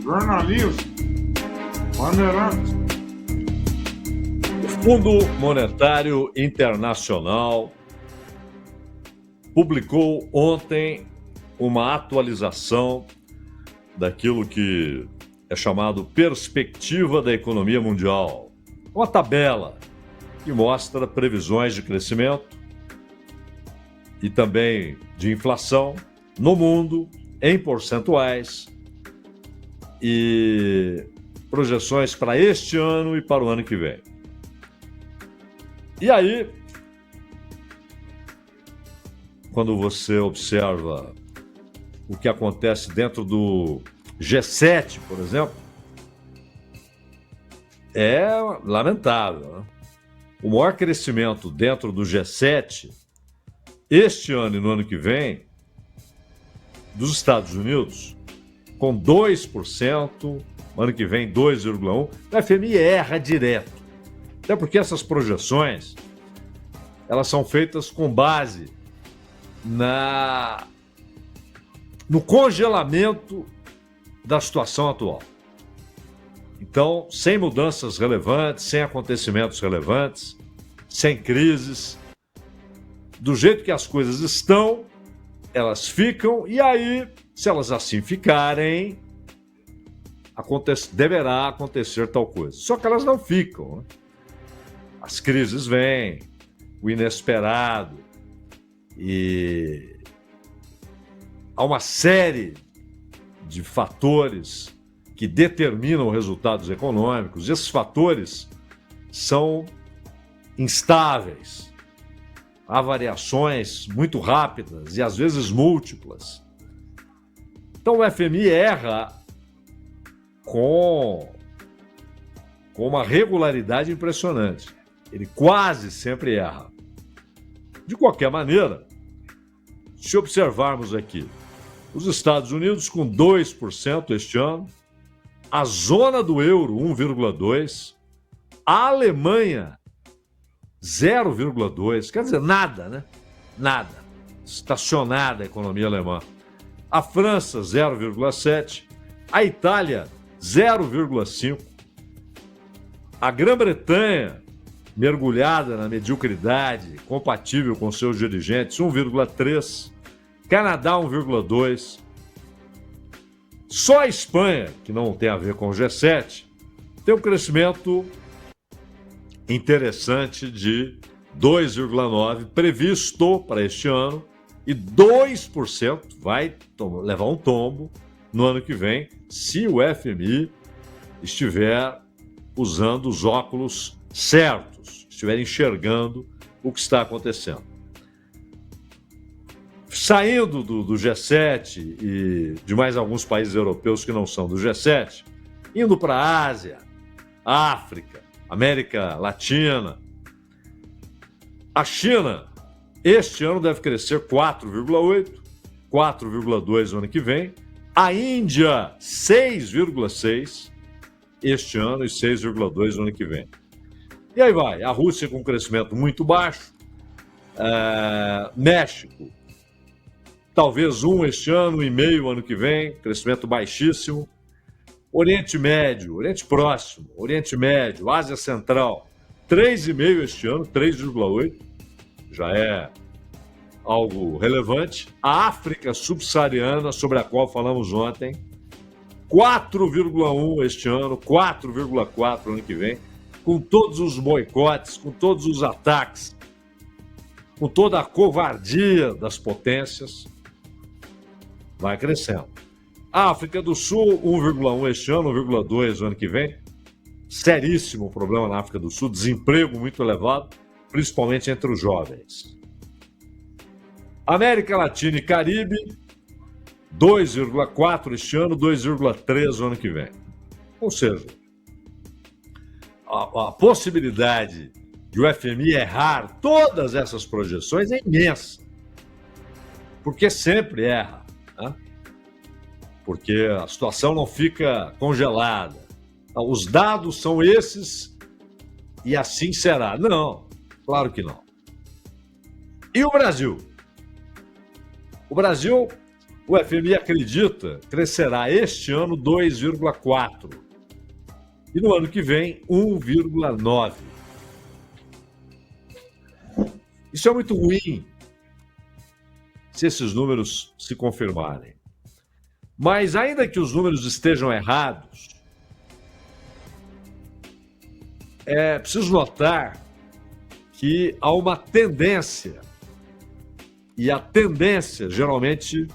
jornalismo, Bandeirantes. O Fundo Monetário Internacional publicou ontem uma atualização daquilo que é chamado Perspectiva da Economia Mundial. Uma tabela que mostra previsões de crescimento e também de inflação no mundo, em percentuais e projeções para este ano e para o ano que vem. E aí, quando você observa o que acontece dentro do G7, por exemplo, é lamentável, né? O maior crescimento dentro do G7, este ano e no ano que vem, dos Estados Unidos, com 2%, ano que vem 2,1%, o FMI erra direto. Até porque essas projeções, elas são feitas com base no congelamento da situação atual. Então, sem mudanças relevantes, sem acontecimentos relevantes, sem crises, do jeito que as coisas estão, elas ficam, e aí, se elas assim ficarem, deverá acontecer tal coisa. Só que elas não ficam, né? As crises vêm, o inesperado, e há uma série de fatores que determinam resultados econômicos. Esses fatores são instáveis. Há variações muito rápidas e às vezes múltiplas. Então o FMI erra com uma regularidade impressionante. Ele quase sempre erra. De qualquer maneira, se observarmos aqui, os Estados Unidos com 2% este ano, a zona do euro 1,2%, a Alemanha 0,2%, quer dizer, nada, né? Nada. Estacionada a economia alemã. A França 0,7%, a Itália 0,5%, a Grã-Bretanha mergulhada na mediocridade, compatível com seus dirigentes, 1,3%, Canadá 1,2%, só a Espanha, que não tem a ver com o G7, tem um crescimento interessante de 2,9% previsto para este ano, e 2% vai levar um tombo no ano que vem, se o FMI estiver usando os óculos certos, estiver enxergando o que está acontecendo. Saindo do G7 e de mais alguns países europeus que não são do G7, indo para a Ásia, África, América Latina, a China, este ano deve crescer 4,8%, 4,2% no ano que vem, a Índia 6,6% este ano e 6,2% no ano que vem. E aí vai, a Rússia com um crescimento muito baixo, México, talvez 1% este ano, 1,5% ano que vem, crescimento baixíssimo. Oriente Médio, Oriente Próximo, Oriente Médio, Ásia Central, 3,5% este ano, 3,8%, já é algo relevante. A África Subsaariana, sobre a qual falamos ontem, 4,1% este ano, 4,4% ano que vem, com todos os boicotes, com todos os ataques, com toda a covardia das potências, vai crescendo. A África do Sul, 1,1% este ano, 1,2% ano que vem. Seríssimo problema na África do Sul, desemprego muito elevado, principalmente entre os jovens. América Latina e Caribe, 2,4% este ano, 2,3% ano que vem. Ou seja, a possibilidade de o FMI errar todas essas projeções é imensa, porque sempre erra, né? Porque a situação não fica congelada. Os dados são esses e assim será. Não, claro que não. E o Brasil? O Brasil O FMI acredita que crescerá este ano 2,4% e no ano que vem 1,9%. Isso é muito ruim se esses números se confirmarem. Mas ainda que os números estejam errados, é preciso notar que há uma tendência, e a tendência geralmente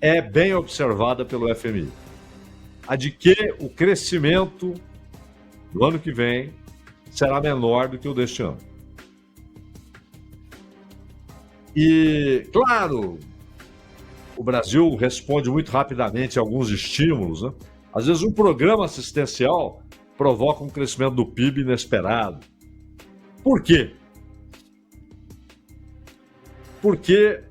é bem observada pelo FMI, a de que o crescimento do ano que vem será menor do que o deste ano. E, claro, o Brasil responde muito rapidamente a alguns estímulos, né? Às vezes um programa assistencial provoca um crescimento do PIB inesperado. Por quê? Porque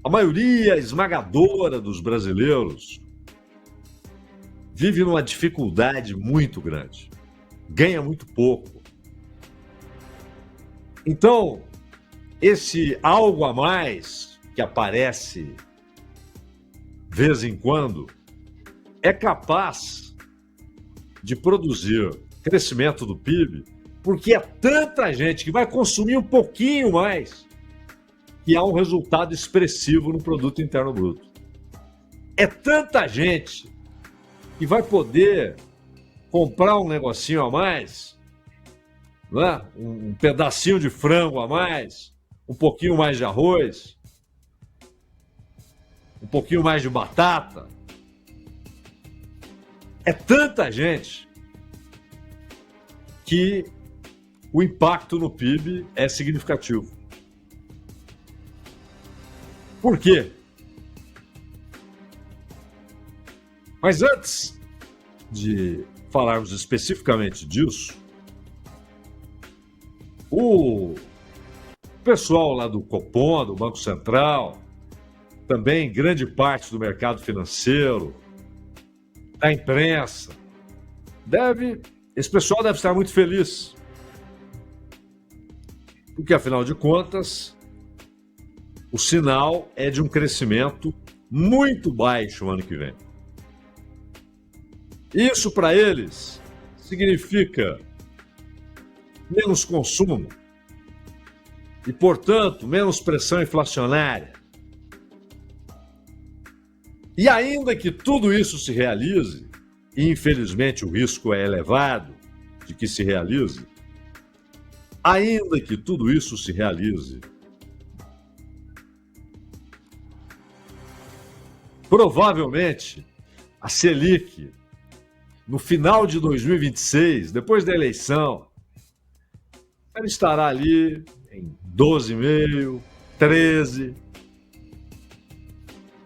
a maioria esmagadora dos brasileiros vive numa dificuldade muito grande, ganha muito pouco. Então, esse algo a mais que aparece de vez em quando é capaz de produzir crescimento do PIB, porque é tanta gente que vai consumir um pouquinho mais que há um resultado expressivo no produto interno bruto. É tanta gente que vai poder comprar um negocinho a mais, né? Um pedacinho de frango a mais, um pouquinho mais de arroz, um pouquinho mais de batata. É tanta gente que o impacto no PIB é significativo. Por quê? Mas antes de falarmos especificamente disso, o pessoal lá do Copom, do Banco Central, também grande parte do mercado financeiro, da imprensa, esse pessoal deve estar muito feliz. Porque, afinal de contas, o sinal é de um crescimento muito baixo no ano que vem. Isso, para eles, significa menos consumo e, portanto, menos pressão inflacionária. E ainda que tudo isso se realize, e infelizmente o risco é elevado de que se realize, ainda que tudo isso se realize, provavelmente a Selic, no final de 2026, depois da eleição, ela estará ali em 12,5%, 13%,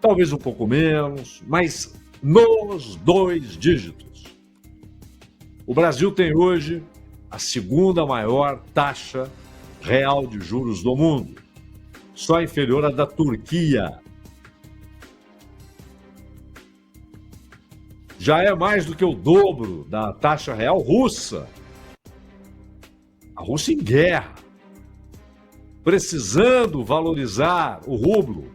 talvez um pouco menos, mas nos 2 dígitos. O Brasil tem hoje a segunda maior taxa real de juros do mundo, só inferior à da Turquia. Já é mais do que o dobro da taxa real russa. A Rússia em guerra, precisando valorizar o rublo,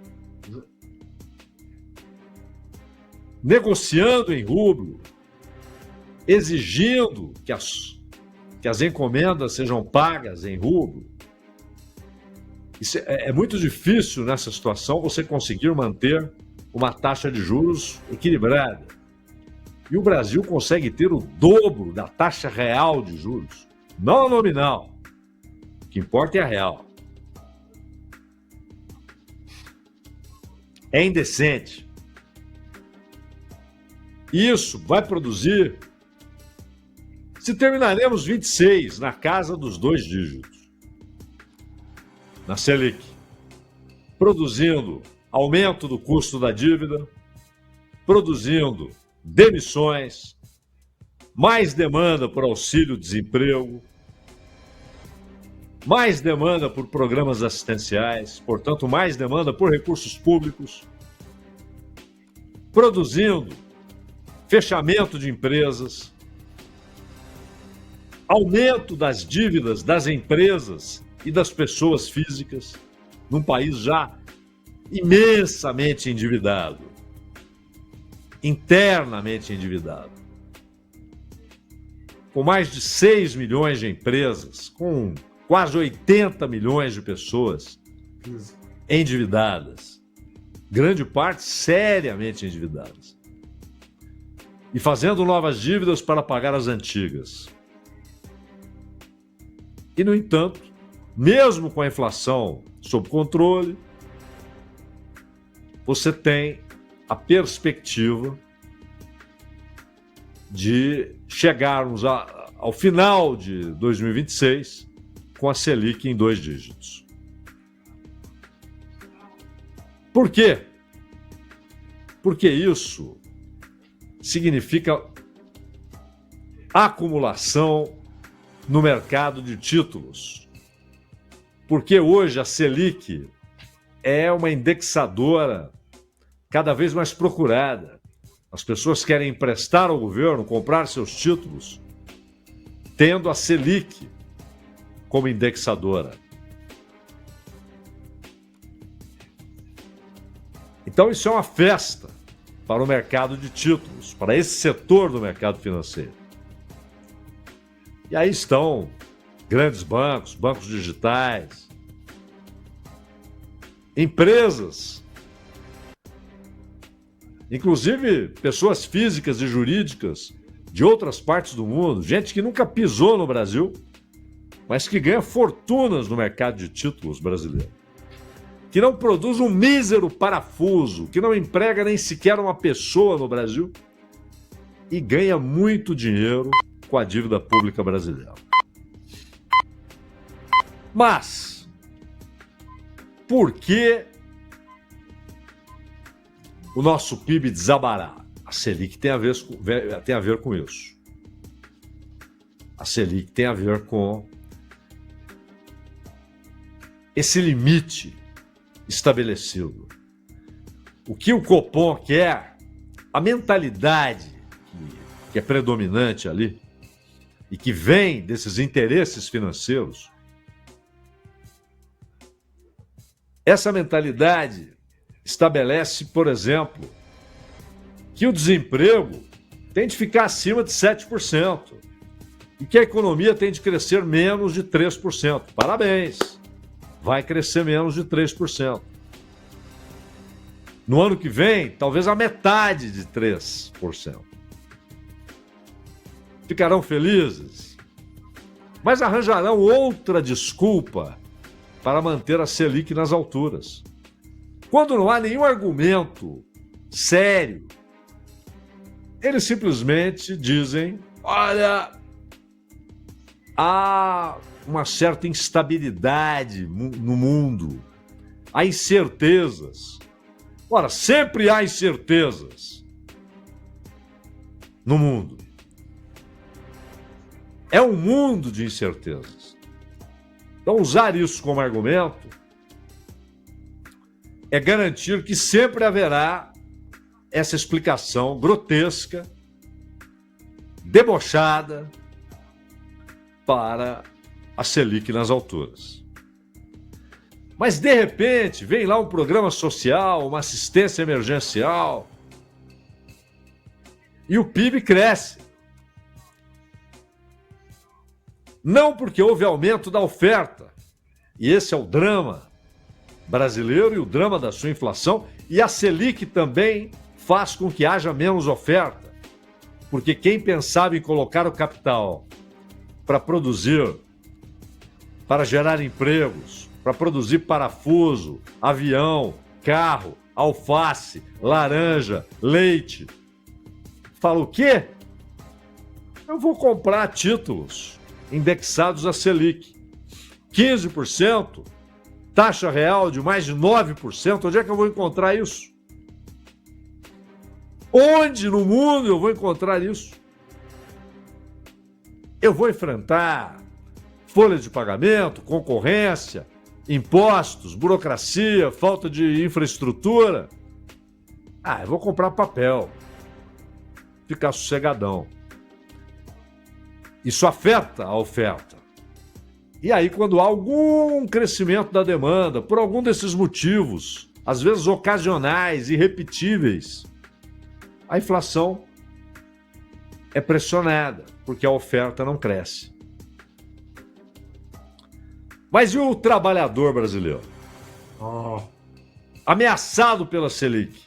negociando em rublo, exigindo que as encomendas sejam pagas em rublo. É muito difícil nessa situação você conseguir manter uma taxa de juros equilibrada. E o Brasil consegue ter o dobro da taxa real de juros, não a nominal. O que importa é a real. É indecente. Isso vai produzir, se terminaremos 26 na casa dos 2 dígitos, na Selic, produzindo aumento do custo da dívida, produzindo demissões, mais demanda por auxílio-desemprego, mais demanda por programas assistenciais, portanto, mais demanda por recursos públicos, produzindo fechamento de empresas, aumento das dívidas das empresas e das pessoas físicas, num país já imensamente endividado, internamente endividado, com mais de 6 milhões de empresas, com quase 80 milhões de pessoas endividadas, grande parte seriamente endividadas, e fazendo novas dívidas para pagar as antigas. E, no entanto, mesmo com a inflação sob controle, você tem a perspectiva de chegarmos ao final de 2026 com a Selic em 2 dígitos. Por quê? Porque isso significa acumulação no mercado de títulos. Porque hoje a Selic é uma indexadora cada vez mais procurada. As pessoas querem emprestar ao governo, comprar seus títulos, tendo a Selic como indexadora. Então isso é uma festa para o mercado de títulos, para esse setor do mercado financeiro. E aí estão grandes bancos, bancos digitais, empresas, inclusive pessoas físicas e jurídicas de outras partes do mundo, gente que nunca pisou no Brasil, mas que ganha fortunas no mercado de títulos brasileiro, que não produz um mísero parafuso, que não emprega nem sequer uma pessoa no Brasil e ganha muito dinheiro com a dívida pública brasileira. Mas, por que o nosso PIB desabará? A Selic tem a ver com isso. A Selic tem a ver com esse limite estabelecido. O que o Copom quer, a mentalidade que é predominante ali e que vem desses interesses financeiros, essa mentalidade estabelece, por exemplo, que o desemprego tem de ficar acima de 7% e que a economia tem de crescer menos de 3%. Parabéns! Vai crescer menos de 3%. No ano que vem, talvez a metade de 3%. Ficarão felizes, mas arranjarão outra desculpa para manter a Selic nas alturas. Quando não há nenhum argumento sério, eles simplesmente dizem: olha, há uma certa instabilidade no mundo, há incertezas. Ora, sempre há incertezas no mundo. É um mundo de incertezas. Então, usar isso como argumento é garantir que sempre haverá essa explicação grotesca, debochada, para a Selic nas alturas. Mas, de repente, vem lá um programa social, uma assistência emergencial, e o PIB cresce. Não porque houve aumento da oferta, e esse é o drama brasileiro e o drama da sua inflação, e a Selic também faz com que haja menos oferta, porque quem pensava em colocar o capital para produzir, para gerar empregos, para produzir parafuso, avião, carro, alface, laranja, leite, fala o quê? Eu vou comprar títulos indexados a Selic. 15%, taxa real de mais de 9%, onde é que eu vou encontrar isso? Onde no mundo eu vou encontrar isso? Eu vou enfrentar folha de pagamento, concorrência, impostos, burocracia, falta de infraestrutura. Eu vou comprar papel, ficar sossegadão. Isso afeta a oferta. E aí, quando há algum crescimento da demanda, por algum desses motivos às vezes ocasionais, irrepetíveis, a inflação é pressionada, porque a oferta não cresce. Mas e o trabalhador brasileiro? Oh, Ameaçado pela Selic.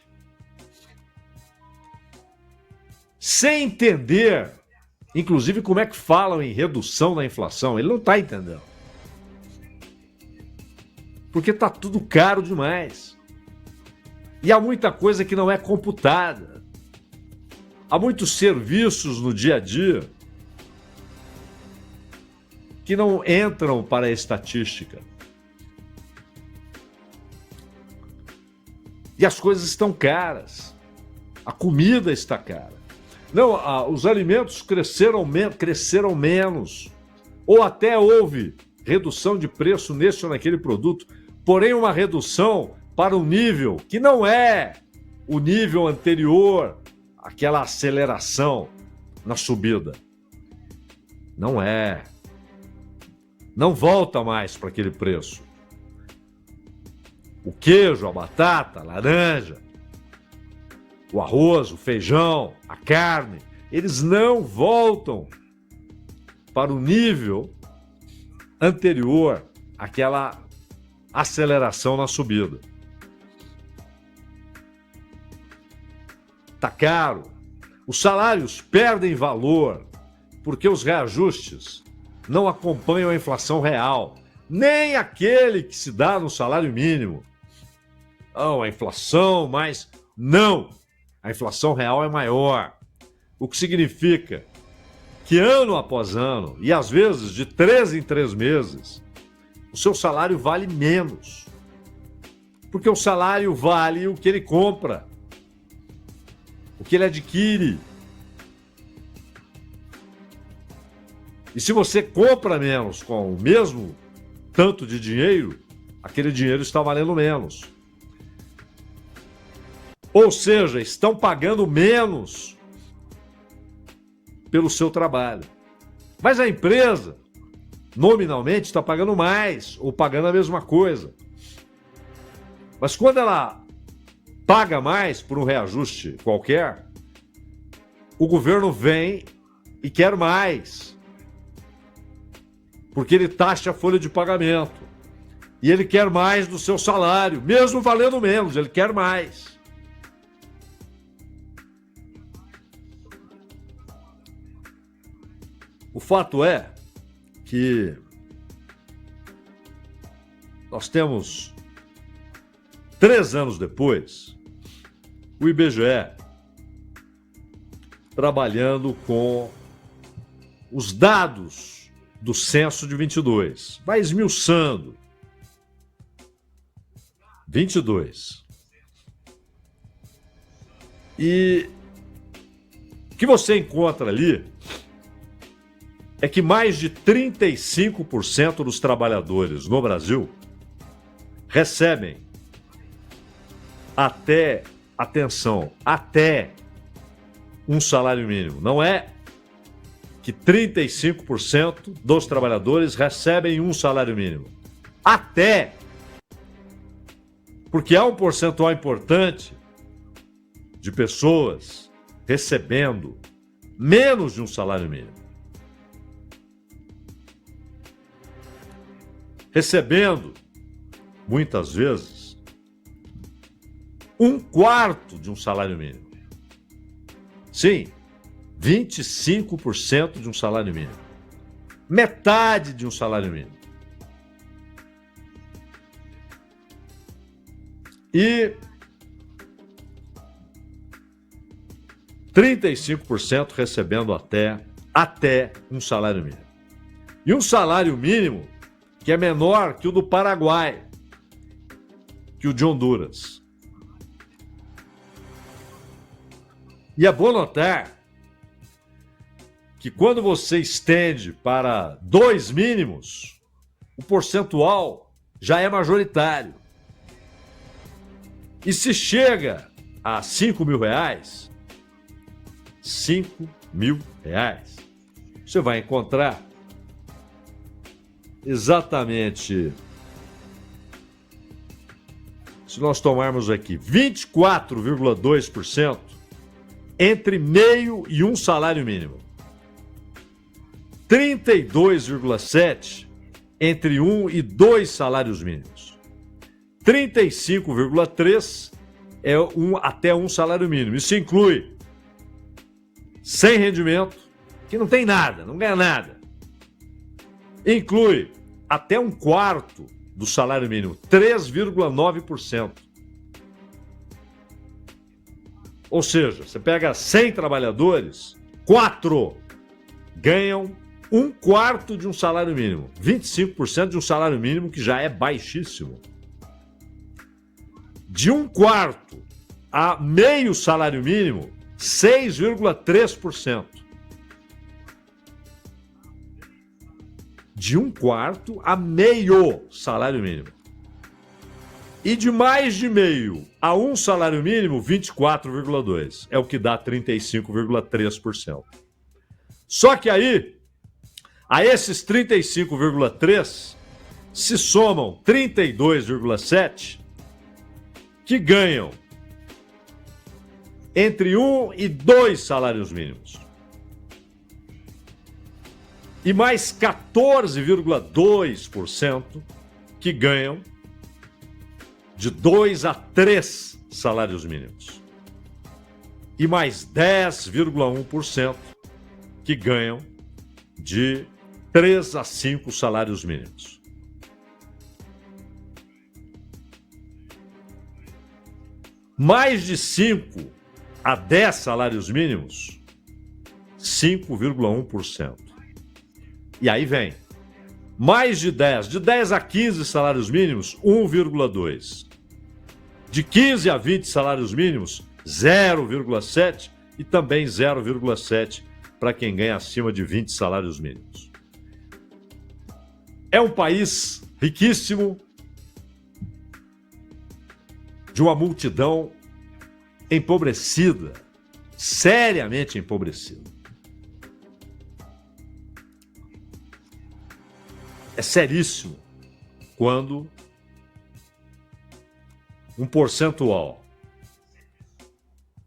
Sem entender, inclusive, como é que falam em redução da inflação. Ele não está entendendo. Porque está tudo caro demais. E há muita coisa que não é computada. Há muitos serviços no dia a dia que não entram para a estatística. E as coisas estão caras. A comida está cara. Não, os alimentos cresceram menos. Ou até houve redução de preço nesse ou naquele produto, porém uma redução para um nível que não é o nível anterior àquela aceleração na subida. Não é. Não volta mais para aquele preço. O queijo, a batata, a laranja, o arroz, o feijão, a carne, eles não voltam para o nível anterior àquela aceleração na subida. Tá caro. Os salários perdem valor porque os reajustes não acompanham a inflação real, nem aquele que se dá no salário mínimo. Não, a inflação, mas não. A inflação real é maior. O que significa que ano após ano, e às vezes de 3 em 3 meses, o seu salário vale menos. Porque o salário vale o que ele compra, o que ele adquire. E se você compra menos com o mesmo tanto de dinheiro, aquele dinheiro está valendo menos. Ou seja, estão pagando menos pelo seu trabalho. Mas a empresa, nominalmente, está pagando mais ou pagando a mesma coisa. Mas quando ela paga mais por um reajuste qualquer, o governo vem e quer mais. Porque ele taxa a folha de pagamento. E ele quer mais do seu salário, mesmo valendo menos, ele quer mais. O fato é que nós temos 3 anos depois o IBGE trabalhando com os dados do censo de 22. Vai esmiuçando. 22. E o que você encontra ali é que mais de 35% dos trabalhadores no Brasil recebem até, atenção, até um salário mínimo. Não é que 35% dos trabalhadores recebem um salário mínimo. Até. Porque há um percentual importante de pessoas recebendo menos de um salário mínimo. Recebendo, muitas vezes, 1/4 de um salário mínimo. Sim, 25% de um salário mínimo. Metade de um salário mínimo. E 35% recebendo até um salário mínimo. E um salário mínimo que é menor que o do Paraguai, que o de Honduras. E é bom notar que quando você estende para 2 mínimos, o percentual já é majoritário. E se chega a R$5.000, R$5.000, você vai encontrar exatamente se nós tomarmos aqui 24,2% entre meio e um salário mínimo, 32,7% entre 1 e 2 salários mínimos, 35,3% é até um salário mínimo. Isso inclui sem rendimento, que não tem nada, não ganha nada. Inclui até um quarto do salário mínimo, 3,9%. Ou seja, você pega 100 trabalhadores, 4 ganham um quarto de um salário mínimo, 25% de um salário mínimo que já é baixíssimo. De um quarto a meio salário mínimo, 6,3%. De um quarto a meio salário mínimo. E de mais de meio a um salário mínimo, 24,2%. É o que dá 35,3%. Só que aí, a esses 35,3% se somam 32,7% que ganham entre 1 e 2 salários mínimos. E mais 14,2% que ganham de 2 a 3 salários mínimos. E mais 10,1% que ganham de 3 a 5 salários mínimos. Mais de 5 a 10 salários mínimos, 5,1%. E aí vem, mais de 10 a 15 salários mínimos, 1,2%. De 15 a 20 salários mínimos, 0,7%. E também 0,7% para quem ganha acima de 20 salários mínimos. É um país riquíssimo, de uma multidão empobrecida, seriamente empobrecida. É seríssimo quando um percentual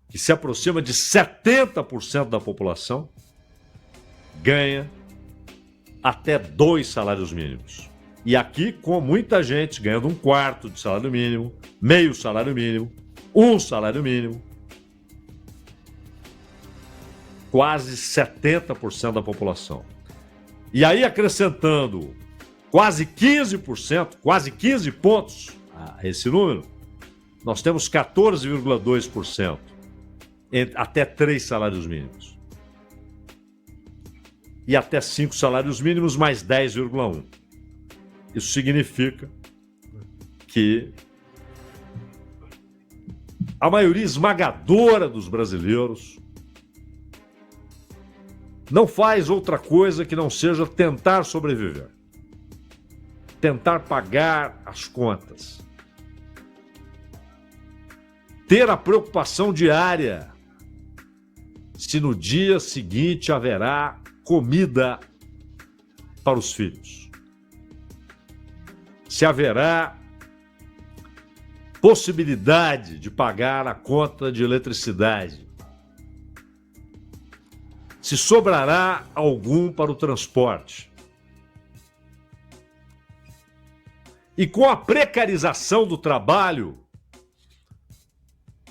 que se aproxima de 70% da população ganha até 2 salários mínimos. E aqui, com muita gente ganhando um quarto de salário mínimo, meio salário mínimo, um salário mínimo, quase 70% da população. E aí, acrescentando quase 15%, quase 15 pontos a esse número, nós temos 14,2% até 3 salários mínimos. E até 5 salários mínimos, mais 10,1%. Isso significa que a maioria esmagadora dos brasileiros não faz outra coisa que não seja tentar sobreviver, tentar pagar as contas, ter a preocupação diária se no dia seguinte haverá comida para os filhos, se haverá possibilidade de pagar a conta de eletricidade, se sobrará algum para o transporte. E com a precarização do trabalho,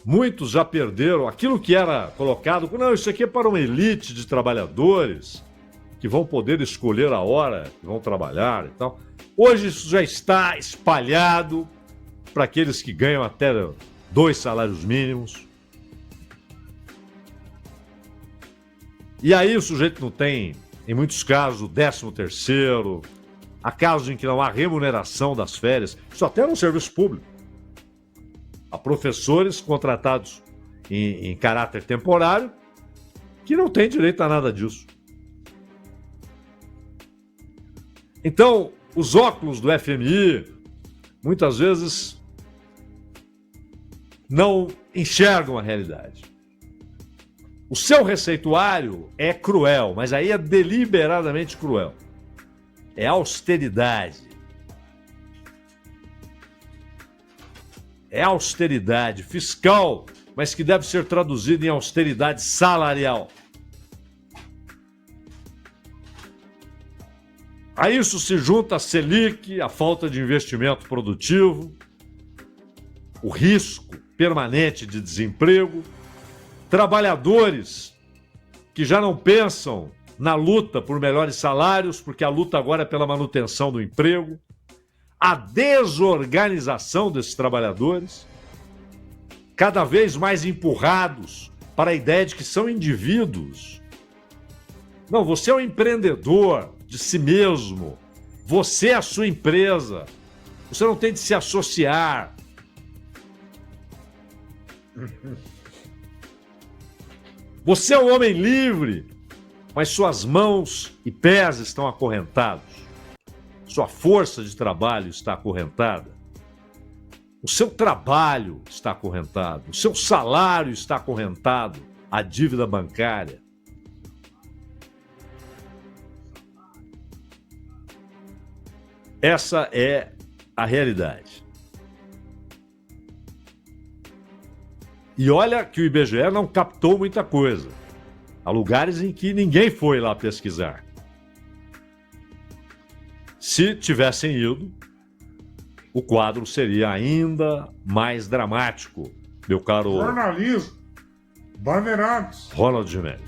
muitos já perderam aquilo que era colocado, não, isso aqui é para uma elite de trabalhadores que vão poder escolher a hora que vão trabalhar e tal. Hoje isso já está espalhado para aqueles que ganham até 2 salários mínimos. E aí o sujeito não tem, em muitos casos, o 13º, há casos em que não há remuneração das férias, isso até no serviço público. Há professores contratados em caráter temporário que não têm direito a nada disso. Então, os óculos do FMI, muitas vezes, não enxergam a realidade. O seu receituário é cruel, mas aí é deliberadamente cruel. É austeridade. é austeridade fiscal, mas que deve ser traduzida em austeridade salarial. A isso se junta a Selic, a falta de investimento produtivo, o risco permanente de desemprego, trabalhadores que já não pensam na luta por melhores salários, porque a luta agora é pela manutenção do emprego, a desorganização desses trabalhadores, cada vez mais empurrados para a ideia de que são indivíduos. Não, você é um empreendedor de si mesmo, você é a sua empresa, você não tem de se associar. Você é um homem livre, mas suas mãos e pés estão acorrentados. Sua força de trabalho está acorrentada. O seu trabalho está acorrentado. O seu salário está acorrentado. A dívida bancária. Essa é a realidade. E olha que o IBGE não captou muita coisa. Há lugares em que ninguém foi lá pesquisar. Se tivessem ido, o quadro seria ainda mais dramático, meu caro Jornalismo. Bandeirantes. Ronald Gimenez.